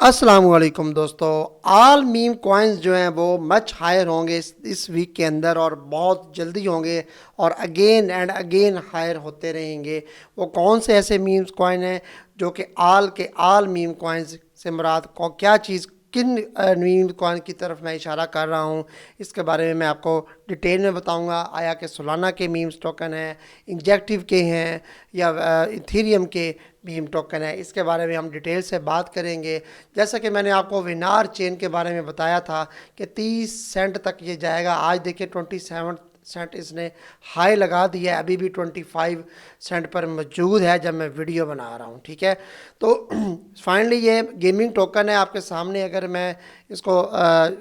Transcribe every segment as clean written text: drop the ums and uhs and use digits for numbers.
अस्सलाम वालेकुम दोस्तों। आल मीम कॉइन्स जो हैं वो मच हायर होंगे इस वीक के अंदर और बहुत जल्दी होंगे और अगेन एंड अगेन हायर होते रहेंगे। वो कौन से ऐसे मीम्स कॉइन हैं जो कि आल मीम कॉइन्स से मुराद क्या चीज़ किन मीम कॉइन की तरफ मैं इशारा कर रहा हूँ, इसके बारे में मैं आपको डिटेल में बताऊंगा। आया कि सोलाना के मीम्स टोकन हैं, इंजेक्टिव के हैं या इथेरियम के मीम टोकन है, इसके बारे में हम डिटेल से बात करेंगे। जैसा कि मैंने आपको विनार चेन के बारे में बताया था कि 30 सेंट तक ये जाएगा। आज देखिए 27 सेंट इसने हाई लगा दिया है, अभी भी 25 सेंट पर मौजूद है जब मैं वीडियो बना रहा हूँ। ठीक है, तो फाइनली ये गेमिंग टोकन है आपके सामने। अगर मैं इसको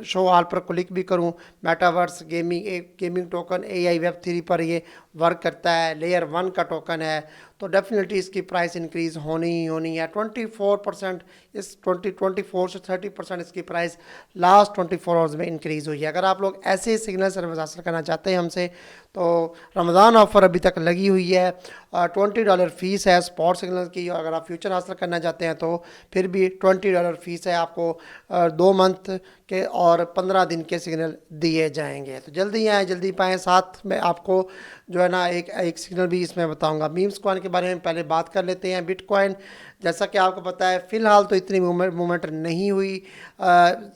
शो ऑल पर क्लिक भी करूँ, metaverse gaming token AI Web3 पर ये वर्क करता है। लेयर 1 का टोकन है, तो डेफिनेटली इसकी प्राइस इंक्रीज़ होनी ही होनी है। 24% इस 24 से 30% इसकी प्राइस लास्ट 24 आवर्स में इंक्रीज़ हुई है। अगर आप लोग ऐसे सिग्नल सर्विस हासिल करना चाहते हैं हमसे, तो रमज़ान ऑफ़र अभी तक लगी हुई है। $20 फ़ीस है स्पॉट सिग्नल की। अगर आप फ्यूचर हासिल करना चाहते हैं तो फिर भी $20 फ़ीस है। आपको 2 मंथ के और 15 दिन के सिग्नल दिए जाएंगे। तो जल्दी आएँ, जल्दी पाएँ। साथ में आपको जो है ना एक सिग्नल भी इसमें बताऊंगा। मीम्स कॉइन के बारे में पहले बात कर लेते हैं। बिटकॉइन, जैसा कि आपको पता है, फ़िलहाल तो इतनी मूवमेंट नहीं हुई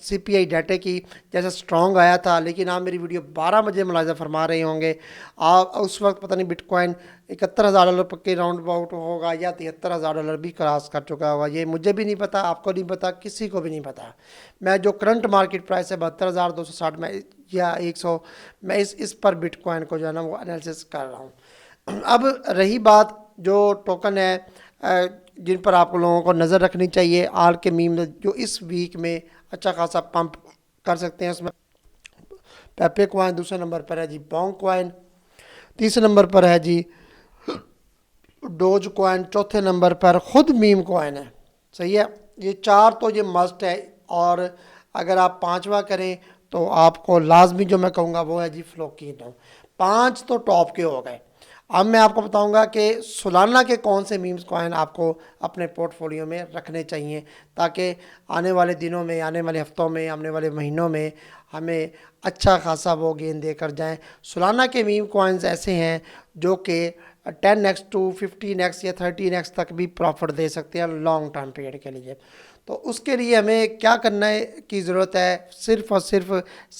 CPI डाटे की जैसा स्ट्रॉन्ग आया था, लेकिन आप मेरी वीडियो 12 बजे मुलाज़ा फरमा रहे होंगे। आप उस वक्त पता नहीं बिटकॉइन $71,000 के राउंड अबाउट होगा या $73,000 भी क्रॉस कर चुका होगा। ये मुझे भी नहीं पता, आपको नहीं पता, किसी को भी नहीं पता। मैं जो करंट मार्केट प्राइस है 72,260 में या 100, मैं इस पर बिटकॉइन को जो है ना वो एनालिसिस कर रहा हूँ। अब रही बात जो टोकन है जिन पर आप लोगों को नज़र रखनी चाहिए, आल के मीम जो इस वीक में अच्छा खासा पंप कर सकते हैं, उसमें पेपे कॉइन दूसरे नंबर पर है जी, बॉन्ग कॉइन तीसरे नंबर पर है जी, डोज कॉइन चौथे नंबर पर खुद मीम कॉइन है। सही है, ये चार तो ये मस्ट है। और अगर आप पांचवा करें तो आपको लाजमी जो मैं कहूँगा वो है जी फ्लोकीनो। 5 तो टॉप के हो गए। अब मैं आपको बताऊंगा कि सोलाना के कौन से मीम्स कॉइन आपको अपने पोर्टफोलियो में रखने चाहिए, ताकि आने वाले दिनों में, आने वाले हफ्तों में, आने वाले महीनों में हमें अच्छा खासा वो गेन देकर जाएं। सोलाना के मीम कॉइन्स ऐसे हैं जो कि 10x to 15x या 13x तक भी प्रॉफिट दे सकते हैं लॉन्ग टर्म पीरियड के लिए। तो उसके लिए हमें क्या करना की ज़रूरत है, सिर्फ़ और सिर्फ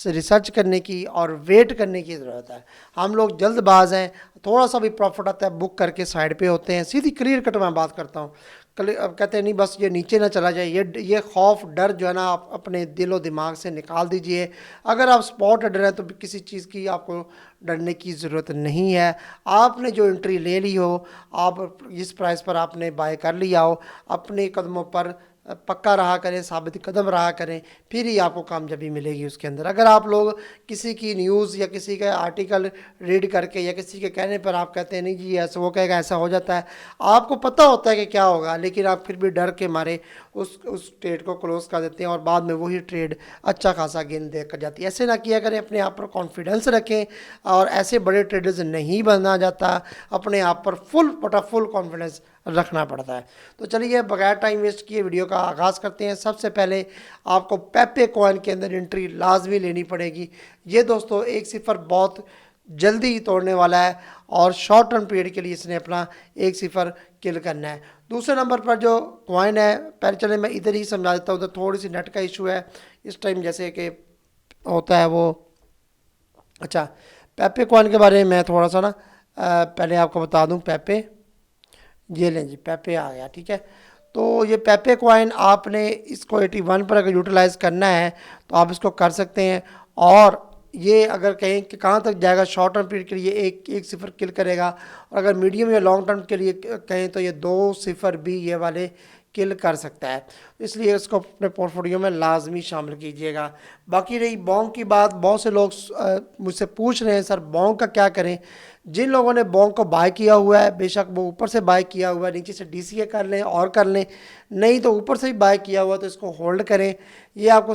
रिसर्च करने की और वेट करने की ज़रूरत है। हम लोग जल्दबाज हैं, थोड़ा सा भी प्रॉफिट आता है बुक करके साइड पे होते हैं। सीधी क्लियर कट मैं बात करता हूँ। कहते हैं नहीं बस ये नीचे ना चला जाए, ये खौफ डर जो है ना आप अपने दिलो दिमाग से निकाल दीजिए। अगर आप स्पॉट डर हैं तो किसी चीज़ की आपको डरने की ज़रूरत नहीं है। आपने जो एंट्री ले ली हो, आप जिस प्राइस पर आपने बाय कर लिया हो, अपने कदमों पर पक्का रहा करें, साबित कदम रहा करें, फिर ही आपको कामयाबी मिलेगी उसके अंदर। अगर आप लोग किसी की न्यूज़ या किसी का आर्टिकल रीड करके या किसी के कहने पर आप कहते हैं नहीं जी ऐसा, वो कहेगा ऐसा हो जाता है, आपको पता होता है कि क्या होगा, लेकिन आप फिर भी डर के मारे उस ट्रेड को क्लोज कर देते हैं और बाद में वही ट्रेड अच्छा खासा गेन दे कर जाती है। ऐसे ना किया करें, अपने आप पर कॉन्फिडेंस रखें और ऐसे बड़े ट्रेडर्स नहीं बनना जाता। अपने आप पर फुल कॉन्फिडेंस रखना पड़ता है। तो चलिए बगैर टाइम वेस्ट किए वीडियो का आगाज़ करते हैं। सबसे पहले आपको पेपे कॉइन के अंदर एंट्री लाजमी लेनी पड़ेगी। ये दोस्तों एक सिफर बहुत जल्दी ही तोड़ने वाला है और शॉर्ट टर्म पीरियड के लिए इसने अपना एक सिफर किल करना है। दूसरे नंबर पर जो कॉइन है, पहले चले मैं इधर ही समझा देता हूँ, उधर थोड़ी सी नेट का इशू है इस टाइम जैसे कि होता है वो। अच्छा, पेपे कॉइन के बारे में मैं थोड़ा सा ना पहले आपको बता दूँ। पेपे, ये लें जी, पेपे आ गया। ठीक है, तो ये पेपे कॉइन आपने इसको 81 पर अगर यूटिलाइज़ करना है तो आप इसको कर सकते हैं। और ये अगर कहें कि कहाँ तक जाएगा, शॉर्ट टर्म पीरियड के लिए एक सिफर किल करेगा, और अगर मीडियम या लॉन्ग टर्म के लिए कहें तो ये 2 सिफर भी ये वाले किल कर सकता है। इसलिए इसको अपने पोर्टफोलियो में लाजमी शामिल कीजिएगा। बाकी रही बॉन्ग की बात, बहुत से लोग मुझसे पूछ रहे हैं सर बॉन्ग का क्या करें। जिन लोगों ने बॉन्ग को बाय किया हुआ है, बेशक वो ऊपर से बाय किया हुआ है, नीचे से DCA कर लें, नहीं तो ऊपर से ही बाय किया हुआ तो इसको होल्ड करें। ये आपको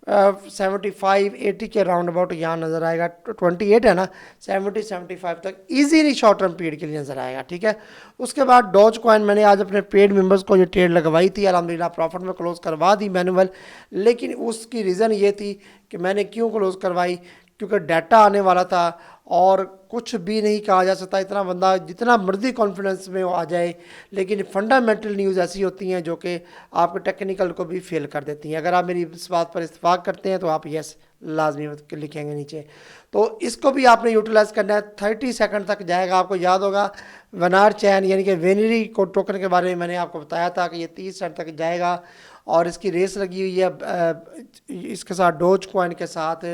75-80 के राउंड अबाउट यहाँ नज़र आएगा। 28 है ना, 70-75 तक इजीली शॉर्ट टर्म पीरियड के लिए नज़र आएगा। ठीक है, उसके बाद डॉज कॉइन मैंने आज अपने पेड मेंबर्स को ये ट्रेड लगवाई थी, अल्हम्दुलिल्लाह प्रॉफिट में क्लोज करवा दी मैनुअल। लेकिन उसकी रीज़न ये थी कि मैंने क्यों क्लोज करवाई, क्योंकि डाटा आने वाला था और कुछ भी नहीं कहा जा सकता। इतना बंदा जितना मर्जी कॉन्फिडेंस में वो आ जाए, लेकिन फंडामेंटल न्यूज़ ऐसी होती हैं जो कि आपके टेक्निकल को भी फेल कर देती हैं। अगर आप मेरी इस बात पर इत्तेफाक करते हैं तो आप यस लाजमी लिखेंगे नीचे। तो इसको भी आपने यूटिलाइज़ करना है। 30 सेकंड तक जाएगा। आपको याद होगा वनार चैन यानी कि वेनरी को टोकन के बारे में मैंने आपको बताया था कि ये 30 सेकंड तक जाएगा और इसकी रेस लगी हुई है इसके साथ डोज कॉइन के साथ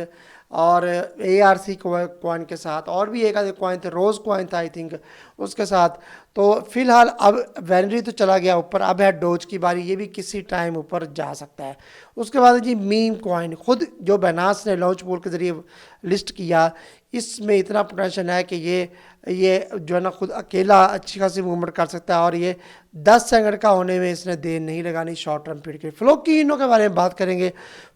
और ARC कॉइन के साथ, और भी एक आधे कॉइन थे, रोज़ कॉइन था आई थिंक उसके साथ। तो फिलहाल अब वेनरी तो चला गया ऊपर, अब है डोज की बारी, ये भी किसी टाइम ऊपर जा सकता है। उसके बाद जी मीम कॉइन, खुद जो बाइनेंस ने लॉन्च पूल के ज़रिए लिस्ट किया, इसमें इतना पोटेंशियल है कि ये जो है ना खुद अकेला अच्छी खासी मूवमेंट कर सकता है और ये 10 सेकंड का होने में इसने देर नहीं लगानी शॉर्ट टर्म पीरियड के। फ्लोकीनो के बारे में बात करेंगे।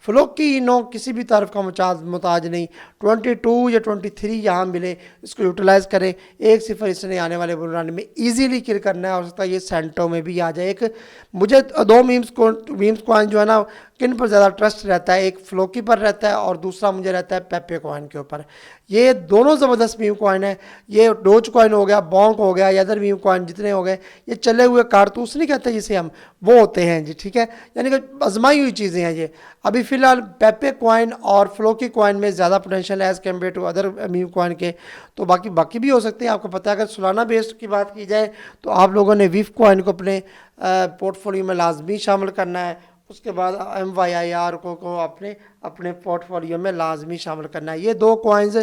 फ्लोकीनो किसी भी तरफ का मुताज नहीं, 22 या 23 यहाँ मिले, इसको यूटिलाइज़ करें। 1-0 इसने आने वाले बुल रन में ईजीली किल करना है। हो सकता है ये सेंटो में भी आ जाए। एक मुझे दो मीम्स कॉइन जो है ना किन पर ज़्यादा ट्रस्ट रहता है, एक फ्लोकी पर रहता है और दूसरा मुझे रहता है पेपे कॉइन के ऊपर। ये दोनों ज़बरदस्त मीम कॉइन है। ये डोज कॉइन हो गया, बॉन्क हो गया, या अदर मीम कॉइन जितने हो गए, ये चले हुए कारतूस नहीं कहते जिसे हम, वो होते हैं जी। ठीक है, यानी कि आजमाई हुई चीज़ें हैं ये। अभी फ़िलहाल पेपे कॉइन और फ्लोकी कॉइन में ज़्यादा पोटेंशियल है as compare to other meme coin के। तो बाकी भी हो सकते हैं। आपको पता है अगर सुलाना बेस्ड की बात की जाए तो आप लोगों ने विफ कॉइन को अपने पोर्टफोलियो में लाजमी शामिल करना है। उसके बाद MYIR को अपने पोर्टफोलियो में लाजमी शामिल करना है। ये दो कॉइन्स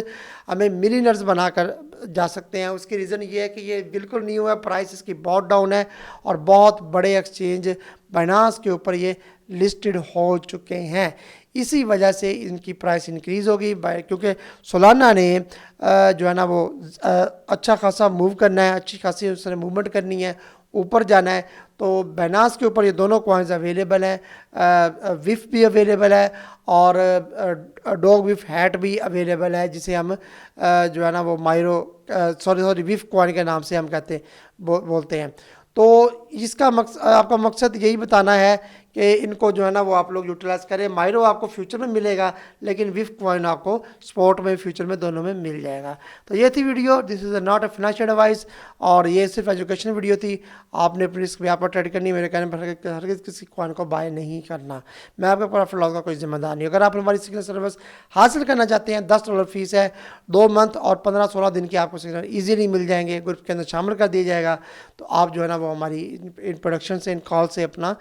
हमें मिलियनर्स बनाकर जा सकते हैं। उसकी रीज़न ये है कि ये बिल्कुल न्यू है, प्राइस इसकी बहुत डाउन है और बहुत बड़े एक्सचेंज बाइनेंस के ऊपर ये लिस्टेड हो चुके हैं। इसी वजह से इनकी प्राइस इंक्रीज़ होगी क्योंकि सोलाना ने जो है ना वो अच्छा खासा मूव करना है, अच्छी खासी उसने मूवमेंट करनी है, ऊपर जाना है। तो बाइनेंस के ऊपर ये दोनों कॉइन्स अवेलेबल हैं। विफ भी अवेलेबल है और डॉग विफ हैट भी अवेलेबल है, जिसे हम जो है ना वो सॉरी विफ कॉइन के नाम से हम बोलते हैं। तो इसका आपका मकसद यही बताना है कि इनको जो है ना वो आप लोग यूटिलाइज़ करें। माइरो आपको फ्यूचर में मिलेगा, लेकिन विफ कॉइन आपको स्पॉट में फ्यूचर में दोनों में मिल जाएगा। तो ये थी video. This is not a financial advice और ये सिर्फ एजुकेशन वीडियो थी। आपने अपनी रिस्क यहाँ पर ट्रेड करनी, मेरे कहने पर हर किसी कॉइन को बाय नहीं करना। मैं आपके प्रॉफिट लॉस का कोई जिम्मेदार नहीं। अगर आप हमारी सिग्नल सर्विस हासिल करना चाहते हैं, $10 फीस है, 2 मंथ और 15-16 दिन के आपको सिग्नल ईजिली मिल जाएंगे, ग्रुप के अंदर शामिल कर दिया जाएगा। तो आप जो है ना वो हमारी इन प्रोडक्शन से, इन कॉल से अपना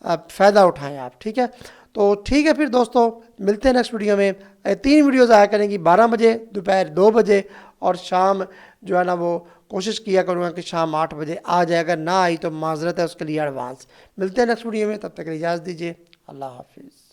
फ़ायदा उठाएं आप। ठीक है, तो ठीक है फिर दोस्तों, मिलते हैं नेक्स्ट वीडियो में। 3 वीडियोज़ आया करेंगी, 12 बजे, दोपहर 2 बजे और शाम जो है ना वो कोशिश किया करूँगा कि शाम 8 बजे आ जाए। अगर ना आई तो माजरत है उसके लिए एडवांस। मिलते हैं नेक्स्ट वीडियो में, तब तक इजाज़त दीजिए। अल्लाह हाफिज़।